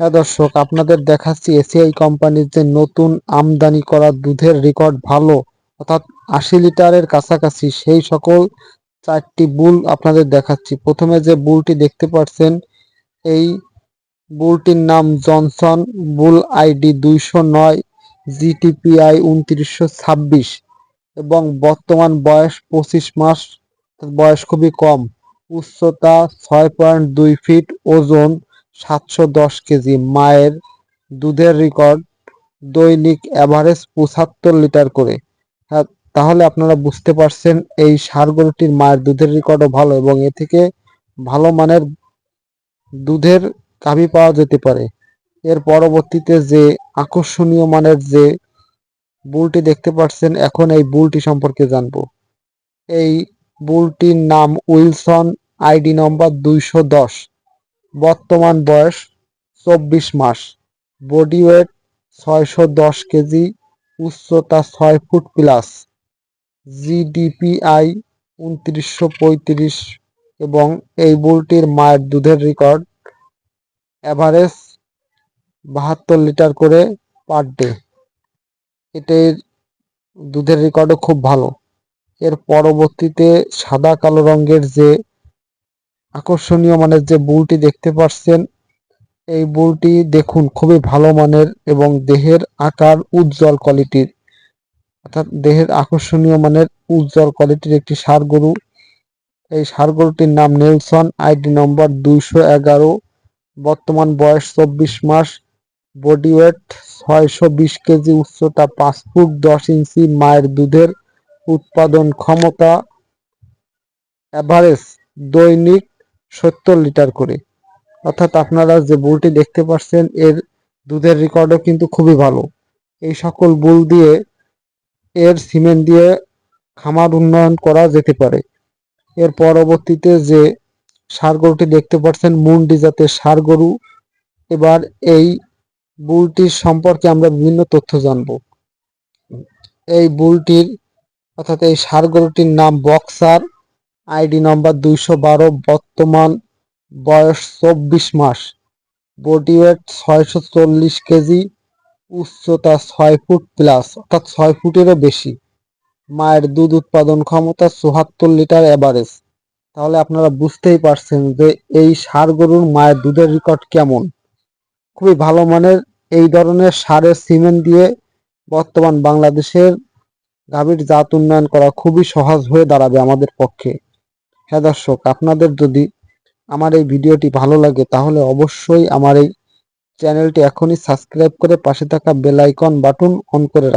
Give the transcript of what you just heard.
হ্যাঁ দর্শক, আপনাদের দেখাচ্ছি এসিআই কোম্পানির যে নতুন আমদানি করা দুধের রেকর্ড ভালো, অর্থাৎ 80 লিটারের কাছাকাছি সেই সকল 4টি বুল আপনাদের দেখাচ্ছি। প্রথমে যে বুলটি দেখতে পাচ্ছেন, এই বুলটির নাম জনসন বুল আইডি 209 জিটিপিআই 2926 এবং বর্তমান বয়স 25 মাস। বয়স খুবই কম। উচ্চতা 6.2 ফিট, ওজন 710 কেজি। মায়ের দুধের রেকর্ড দৈনিক অ্যাভারেজ 75 লিটার করে। হ্যাঁ, তাহলে আপনারা বুঝতে পারছেন এই ষাঁড় গরুটির মায়ের দুধের রেকর্ডও ভালো এবং এ থেকে ভালো মানের দুধের গাভী পাওয়া যেতে পারে। এর পরবর্তীতে যে আকর্ষণীয় মানের যে বুলটি দেখতে পাচ্ছেন, এখন এই বুলটি সম্পর্কে জানবো। এই বুলটির নাম উইলসন, আইডি নম্বর 210, বর্তমান বয়স 24 মাস, বডি ওয়েট 610 কেজি, উচ্চতা 6 ফুট প্লাস, জিডিপিআই 2935 এবং এই বুলটির মায়ের দুধের রেকর্ড অ্যাভারেজ 72 লিটার করে পার ডে। এটির দুধের রেকর্ডও খুব ভালো। এর পরবর্তীতে সাদা কালো রঙের যে আকর্ষণীয় মানের যে বুলটি দেখতে পাচ্ছেন, এই বুলটি দেখুন খুবই ভালো মানের এবং দেহের আকার উজ্জ্বল কোয়ালিটির, অর্থাৎ দেহের আকর্ষণীয় মানের উজ্জ্বল কোয়ালিটির একটি ষাঁড় গরু। এই ষাঁড় গরুটির নাম নেলসন, আইডি নম্বর 211, বর্তমান বয়স 24 মাস, বডি ওয়েট 620 কেজি, উচ্চতা 5 ফুট 10 ইঞ্চি। মায়ের দুধের উৎপাদন ক্ষমতা অ্যাভারেজ দৈনিক 70 লিটার করে। অর্থাৎ আপনারা যে বুলটি দেখতে পাচ্ছেন, এর দুধের রেকর্ডও কিন্তু খুবই ভালো। এই সকল বুল দিয়ে এর সিমেন্ট দিয়ে খামার উন্নয়ন করা যেতে পারে। এর পরবর্তীতে যে ষাঁড় গরুটি দেখতে পাচ্ছেন, মুন্ডি জাতের ষাঁড় গরু। এবার এই বুলটির সম্পর্কে আমরা বিভিন্ন তথ্য জানব। এই বুলটির অর্থাৎ এই ষাঁড় গরুটির নাম বক্সার, আইডি নম্বর 212, বর্তমান বয়স 24 মাস, বডি ওয়েট 640 কেজি, উচ্চতা 6 ফুট প্লাস, অর্থাৎ 6 ফুটেরও বেশি। মায়ের দুধ উৎপাদন ক্ষমতা 74 লিটার অ্যাভারেজ। তাহলে আপনারা বুঝতেই পারছেন যে এই ষাঁড় গরুর মায়ের দুধের রেকর্ড কেমন। খুবই ভালো মানের এই ধরনের ষাঁড়ের সিমেন্ট দিয়ে বর্তমান বাংলাদেশের গাভীর জাত উন্নয়ন করা খুবই সহজ হয়ে দাঁড়াবে আমাদের পক্ষে। হ্যাঁ দর্শক, আপনাদের যদি আমার এই ভিডিওটি ভালো লাগে তাহলে অবশ্যই আমার এই চ্যানেলটি এখনই সাবস্ক্রাইব করে পাশে থাকা বেল আইকন বাটন অন করে রাখুন।